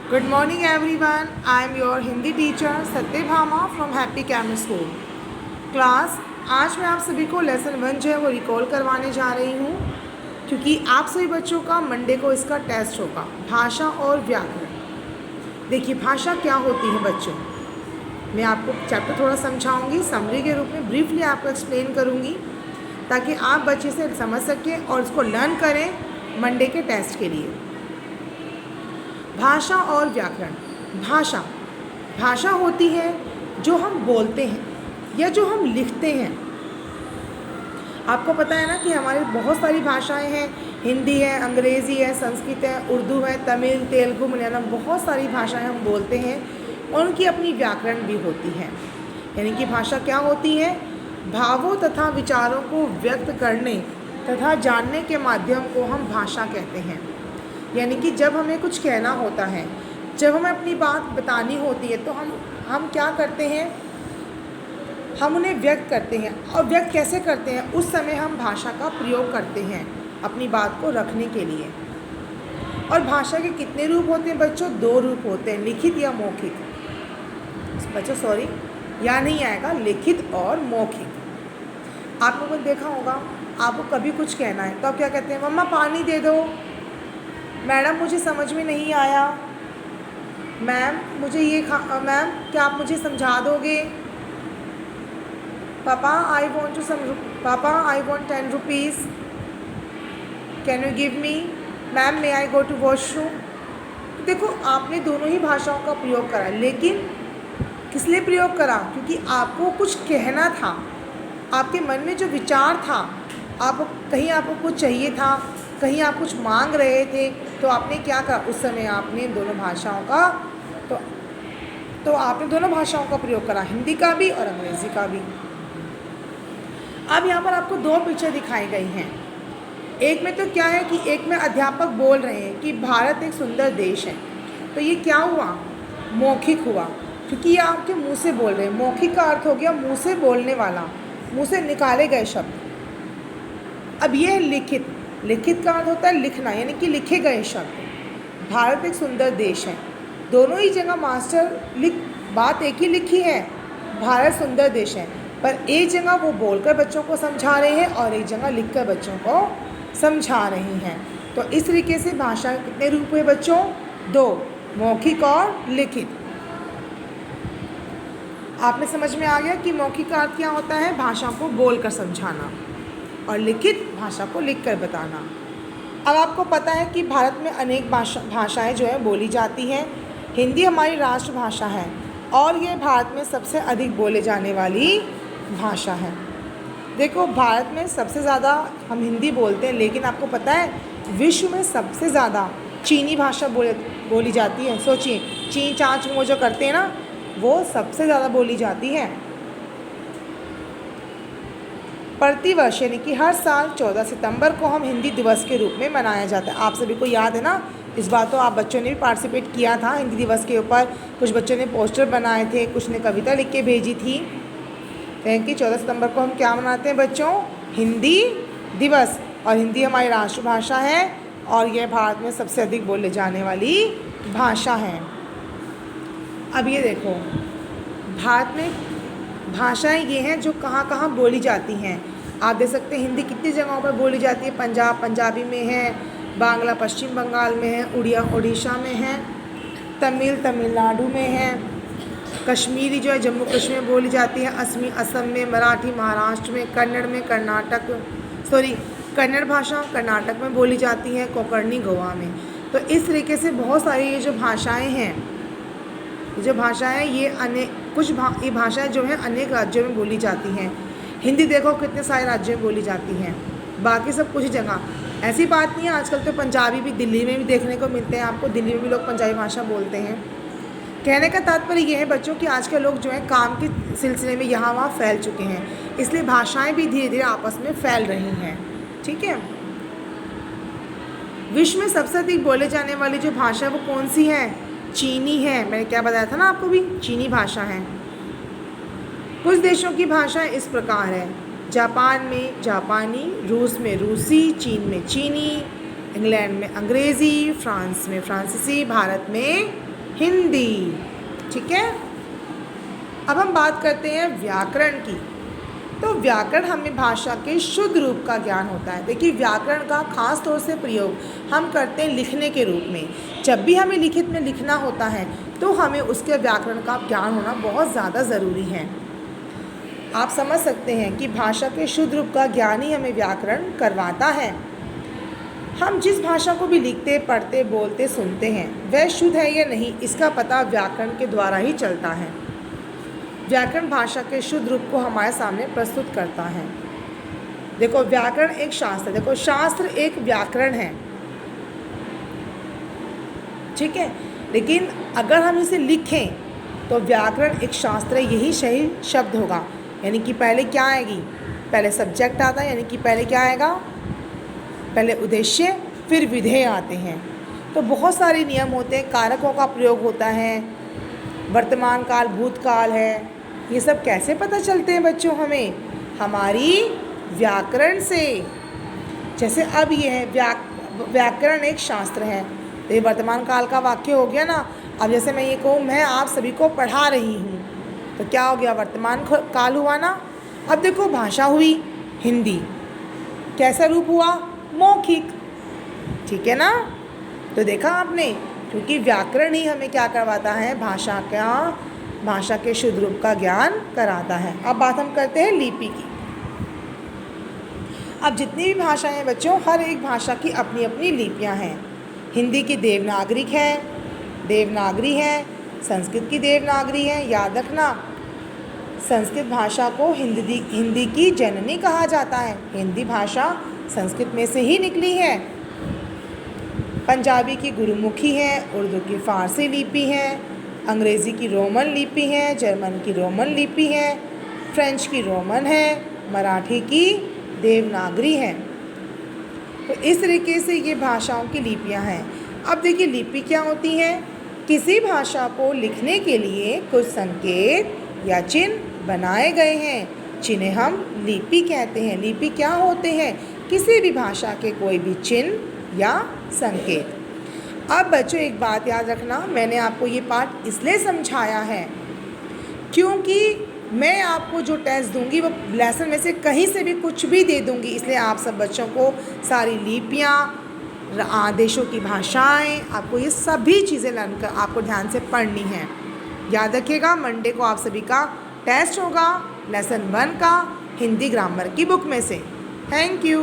Good morning everyone. I am your Hindi teacher Satyabhama from happy कैमर school class. आज मैं आप सभी को लेसन 1 जो है वो रिकॉल करवाने जा रही हूँ, क्योंकि आप सभी बच्चों का मंडे को इसका टेस्ट होगा, भाषा और व्याकरण। देखिए भाषा क्या होती है बच्चों, मैं आपको चैप्टर थोड़ा समझाऊंगी, समरी के रूप में ब्रीफली आपको एक्सप्लेन करूँगी ताकि आप बच्चे से समझ सकें और उसको लर्न करें मंडे के टेस्ट के लिए। भाषा और व्याकरण। भाषा होती है जो हम बोलते हैं या जो हम लिखते हैं। आपको पता है ना कि हमारी बहुत सारी भाषाएं हैं, हिंदी है, अंग्रेज़ी है, संस्कृत है, उर्दू है, तमिल, तेलुगु, मलयालम, बहुत सारी भाषाएं हम बोलते हैं और उनकी अपनी व्याकरण भी होती है। यानी कि भाषा क्या होती है? भावों तथा विचारों को व्यक्त करने तथा जानने के माध्यम को हम भाषा कहते हैं। यानी कि जब हमें कुछ कहना होता है, जब हमें अपनी बात बतानी होती है तो हम क्या करते हैं? हम उन्हें व्यक्त करते हैं। और व्यक्त कैसे करते हैं? उस समय हम भाषा का प्रयोग करते हैं अपनी बात को रखने के लिए। और भाषा के कितने रूप होते हैं बच्चों? 2 रूप होते हैं, लिखित या मौखिक। बच्चों सॉरी, या नहीं आएगा, लिखित और मौखिक। आप लोगों ने देखा होगा, आपको कभी कुछ कहना है तो आप क्या कहते हैं? मम्मा पानी दे दो, मैडम मुझे समझ में नहीं आया, मैम मुझे मैम क्या आप मुझे समझा दोगे, papa I want 10 rupees, can you give me, ma'am may I go to washroom. तो देखो आपने दोनों ही भाषाओं का प्रयोग करा, लेकिन किस लिए प्रयोग करा? क्योंकि आपको कुछ कहना था, आपके मन में जो विचार था, आपको कुछ चाहिए था, कहीं आप कुछ मांग रहे थे, तो आपने क्या करा? उस समय आपने दोनों भाषाओं का आपने दोनों भाषाओं का प्रयोग करा, हिंदी का भी और अंग्रेज़ी का भी। अब यहाँ पर आपको 2 पिक्चर दिखाई गई हैं। एक में तो क्या है कि एक में अध्यापक बोल रहे हैं कि भारत एक सुंदर देश है, तो ये क्या हुआ? मौखिक हुआ, क्योंकि ये आपके मुंह से बोल रहे हैं। मौखिक का अर्थ हो गया मुंह से बोलने वाला, मुंह से निकाले गए शब्द। अब ये है लिखित। लिखित का अर्थ होता है लिखना, यानी कि लिखे गए शब्द। भारत एक सुंदर देश है, दोनों ही जगह बात एक ही लिखी है, भारत सुंदर देश है, पर एक जगह वो बोलकर बच्चों को समझा रहे हैं और एक जगह लिखकर बच्चों को समझा रही हैं। तो इस तरीके से भाषा के कितने रूप हुए बच्चों? 2, मौखिक और लिखित। आप में समझ में आ गया कि मौखिक का अर्थ क्या होता है? भाषा को बोलकर समझाना, और लिखित भाषा को लिखकर बताना। अब आपको पता है कि भारत में अनेक भाषाएं जो है बोली जाती हैं। हिंदी हमारी राष्ट्रभाषा है और ये भारत में सबसे अधिक बोले जाने वाली भाषा है। देखो भारत में सबसे ज़्यादा हम हिंदी बोलते हैं, लेकिन आपको पता है विश्व में सबसे ज़्यादा चीनी भाषा बोली जाती है। सोचिए, ची चाँच वो जो करते हैं ना, वो सबसे ज़्यादा बोली जाती है। प्रतिवर्ष यानी कि हर साल 14 सितंबर को हम हिंदी दिवस के रूप में मनाया जाता है। आप सभी को याद है ना? इस बार तो आप बच्चों ने भी पार्टिसिपेट किया था हिंदी दिवस के ऊपर। कुछ बच्चों ने पोस्टर बनाए थे, कुछ ने कविता लिख के भेजी थी। कि 14 सितंबर को हम क्या मनाते हैं बच्चों? हिंदी दिवस। और हिंदी हमारी राष्ट्रभाषा है और यह भारत में सबसे अधिक बोले जाने वाली भाषा है। अब ये देखो, भारत में भाषाएं ये हैं जो कहाँ कहाँ बोली जाती हैं। आप देख सकते हैं हिंदी कितनी जगहों पर बोली जाती है। पंजाबी में है, बांग्ला पश्चिम बंगाल में है, उड़िया उड़ीसा में है, तमिल तमिलनाडु में है, कश्मीरी जो है जम्मू कश्मीर में बोली जाती है, असम में, मराठी महाराष्ट्र में, कन्नड़ भाषा कर्नाटक में बोली जाती है, कोंकणी गोवा में। तो इस तरीके से बहुत सारी ये जो भाषाएँ हैं, ये भाषाएं जो हैं अनेक राज्यों में बोली जाती हैं। हिंदी देखो कितने सारे राज्यों में बोली जाती हैं, बाकी सब कुछ जगह। ऐसी बात नहीं है, आजकल तो पंजाबी भी दिल्ली में भी देखने को मिलते हैं आपको। दिल्ली में भी लोग पंजाबी भाषा बोलते हैं। कहने का तात्पर्य ये है बच्चों कि आज के लोग जो हैं काम के सिलसिले में यहाँ वहाँ फैल चुके हैं, इसलिए भाषाएँ भी धीरे धीरे आपस में फैल रही हैं। ठीक है, विश्व में सबसे अधिक बोले जाने वाली जो भाषा वो कौन सी है? चीनी है। मैंने क्या बताया था ना आपको भी, चीनी भाषा है। कुछ देशों की भाषाएं इस प्रकार है: जापान में जापानी, रूस में रूसी, चीन में चीनी, इंग्लैंड में अंग्रेज़ी, फ्रांस में फ्रांसीसी, भारत में हिंदी। ठीक है, अब हम बात करते हैं व्याकरण की। तो व्याकरण हमें भाषा के शुद्ध रूप का ज्ञान होता है। देखिए, व्याकरण का खास तौर से प्रयोग हम करते हैं लिखने के रूप में। जब भी हमें लिखित में लिखना होता है तो हमें उसके व्याकरण का ज्ञान होना बहुत ज़्यादा ज़रूरी है। आप समझ सकते हैं कि भाषा के शुद्ध रूप का ज्ञान ही हमें व्याकरण करवाता है। हम जिस भाषा को भी लिखते, पढ़ते, बोलते, सुनते हैं वह शुद्ध है या नहीं, इसका पता व्याकरण के द्वारा ही चलता है। व्याकरण भाषा के शुद्ध रूप को हमारे सामने प्रस्तुत करता है। देखो, व्याकरण एक शास्त्र, देखो शास्त्र एक व्याकरण है, ठीक है, लेकिन अगर हम इसे लिखें तो व्याकरण एक शास्त्र, यही सही शब्द होगा। यानी कि पहले क्या आएगी, पहले सब्जेक्ट आता है, यानी कि पहले क्या आएगा, पहले उद्देश्य, फिर विधेय आते हैं। तो बहुत सारे नियम होते हैं, कारकों का प्रयोग होता है, वर्तमान काल, भूतकाल है। ये सब कैसे पता चलते हैं बच्चों हमें, हमारी व्याकरण से। जैसे अब ये है व्याकरण एक शास्त्र है, तो ये वर्तमान काल का वाक्य हो गया ना। अब जैसे मैं ये कहूँ, मैं आप सभी को पढ़ा रही हूँ, तो क्या हो गया, वर्तमान काल हुआ ना। अब देखो, भाषा हुई हिंदी, कैसा रूप हुआ, मौखिक। ठीक है ना, तो देखा आपने, क्योंकि व्याकरण ही हमें क्या करवाता है, भाषा के शुद्ध रूप का ज्ञान कराता है। अब बात हम करते हैं लिपि की। अब जितनी भी भाषाएं हैं बच्चों, हर एक भाषा की अपनी अपनी लिपियां हैं। हिंदी की देवनागरिक है, देवनागरी है, संस्कृत की देवनागरी है। याद रखना, संस्कृत भाषा को हिंदी की जननी कहा जाता है। हिंदी भाषा संस्कृत में से ही निकली है। पंजाबी की गुरुमुखी है, उर्दू की फ़ारसी लिपि है, अंग्रेज़ी की रोमन लिपि है, जर्मन की रोमन लिपि है, फ्रेंच की रोमन है, मराठी की देवनागरी है। तो इस तरीके से ये भाषाओं की लिपियां हैं। अब देखिए, लिपि क्या होती है, किसी भाषा को लिखने के लिए कुछ संकेत या चिन्ह बनाए गए हैं, जिन्हें हम लिपि कहते हैं। लिपि क्या होते हैं, किसी भी भाषा के कोई भी चिन्ह या संकेत। अब बच्चों एक बात याद रखना, मैंने आपको ये पाठ इसलिए समझाया है क्योंकि मैं आपको जो टेस्ट दूंगी वो लेसन में से कहीं से भी कुछ भी दे दूंगी। इसलिए आप सब बच्चों को सारी लिपियाँ, देशों की भाषाएं, आपको ये सभी चीज़ें लर्न कर आपको ध्यान से पढ़नी है। याद रखिएगा, मंडे को आप सभी का टेस्ट होगा लेसन 1 का, हिंदी ग्रामर की बुक में से। Thank you.